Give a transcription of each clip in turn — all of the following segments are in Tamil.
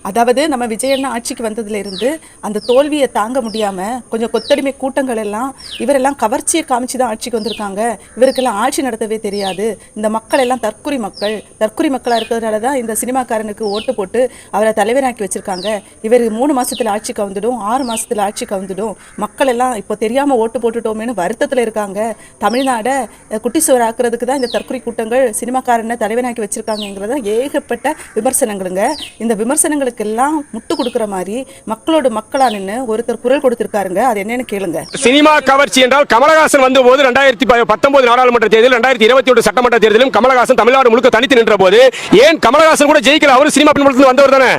அதாவது நம்ம விஜயண்ணா ஆட்சிக்கு வந்ததுலேருந்து அந்த தோல்வியை தாங்க முடியாமல் கொஞ்சம் கொத்தடிமை கூட்டங்கள் எல்லாம் இவரெல்லாம் கவர்ச்சியை காமிச்சு தான் ஆட்சிக்கு வந்திருக்காங்க. இவருக்கெல்லாம் ஆட்சி நடத்தவே தெரியாது. இந்த மக்கள் எல்லாம் தற்குறி மக்களாக இருக்கிறதுனால தான் இந்த சினிமாக்காரனுக்கு ஓட்டு போட்டு அவரை தலைவராக்கி வச்சுருக்காங்க. இவர் 3 மாதத்தில் ஆட்சி கவுந்துடும், 6 மாதத்தில் ஆட்சி கவுந்துடும், மக்கள் எல்லாம் இப்போ தெரியாமல் ஓட்டு போட்டுட்டோமேனு வருத்தத்தில் இருக்காங்க. தமிழ்நாடை குட்டி சோறு ஆக்குறதுக்கு தான் இந்த தற்குறி கூட்டங்கள் சினிமாக்காரனை தலைவராக்கி வச்சுருக்காங்கிறத ஏகப்பட்ட விமர்சனங்களுங்க. இந்த விமர்சனங்களுக்கு எல்லாம் முட்டு கொடுக்கிற மாதிரி மக்களோட மக்களா நின்று ஒருத்தர் குரல் கொடுத்திருக்காருங்க. அது என்னன்னு கேளுங்க. சினிமா கவர்ச்சி என்றால் கமலஹாசன் வந்த போது 2019 நாடாளுமன்ற தேர்தல், 2021 சட்டமன்ற தேர்தலும் கமலஹாசன் தமிழ்நாடு முழுக்க தனித்து நின்ற போது ஏன் கமலஹாசன் கூட ஜெயிக்கல? அவரு சினிமா பின்புலத்தில் வந்தவர் தானே.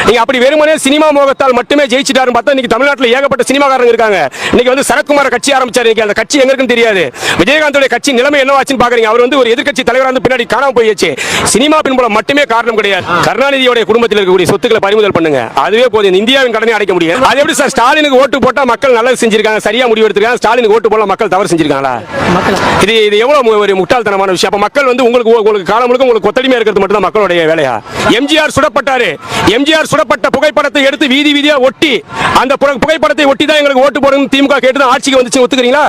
நீங்க அப்படி வெறுமனே சினிமா மோகத்தால் மட்டுமே ஜெயிச்சிட்டாருன்னு பார்த்தா இன்னைக்கு தமிழ்நாட்டில் ஏகப்பட்ட சினிமாக்காரங்க இருக்காங்க. இன்னைக்கு வந்து சரத்குமார் கட்சி ஆரம்பிச்சாரு. அந்த கட்சி எங்க இருக்குன்னு தெரியாது. விஜயகாந்தோட கட்சி நிலைமை என்னவாச்சுன்னு பாக்குறீங்க. அவர் வந்து ஒரு எதிர்க்கட்சி தலைவராக வந்து பின்னாடி காணாம போயிடுச்சு. சினிமா பின்புலம் மட்டுமே காரணம் கிடையாது. கருணாநிதியோட குடும்பத்தில் இருக்கக்கூடிய சொத்துக்களை பறிமுதல் பண்ணுங்க, அதுவே போதும். இந்தியாவின் கடனை அடைக்க முடியும். அது எப்படி சார்? ஸ்டாலினுக்கு ஓட்டு போட்டா மக்கள் நல்லது செஞ்சிருக்காங்க, சரியா முடிவு எடுத்துருக்காங்க. ஸ்டாலினுக்கு ஓட்டு போடல மக்கள் தவறு செஞ்சிருக்காங்களா? இது எவ்வளவு ஒரு முட்டாள்தனமான விஷயம். அப்ப மக்கள் வந்து உங்களுக்கு காலம் முழுக்க உங்களுக்கு கொத்தடிமையா இருக்கிறது மட்டும் தான் மக்களுடைய வேலையா? எம்ஜிஆர் சுடப்பட்டாரு. எம்ஜிஆர் சுடப்பட்ட புகைப்படத்தை எடுத்து வீதி வீதியா ஒட்டி அந்த புகைப்படத்தை ஒட்டி தான் எங்களுக்கு ஓட்டு போடணும் திமுக கேட்டு தான் ஆட்சிக்கு வந்துச்சு. ஒத்துக்கிறீங்களா?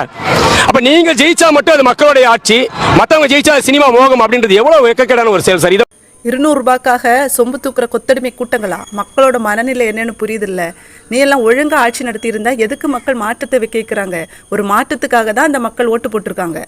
அப்ப நீங்க ஜெயிச்சா மட்டும் அது மக்களுடைய ஆட்சி, மத்தவங்க ஜெயிச்சா சினிமா மோகம் அப்படின்றது எவ்வளவு வெக்கக்கேடான ஒரு செயல் சார். 200 ரூபாய்க்காக சொம்பு தூக்குற கொத்தடிமை கூட்டங்களா? மக்களோட மனநிலை என்னன்னு புரியுதில்ல. நீ எல்லாம் ஒழுங்கா ஆட்சி நடத்தி இருந்தா எதுக்கு மக்கள் மாற்றத்தை கேட்கிறாங்க? ஒரு மாற்றத்துக்காக தான் இந்த மக்கள் ஓட்டு போட்டிருக்காங்க.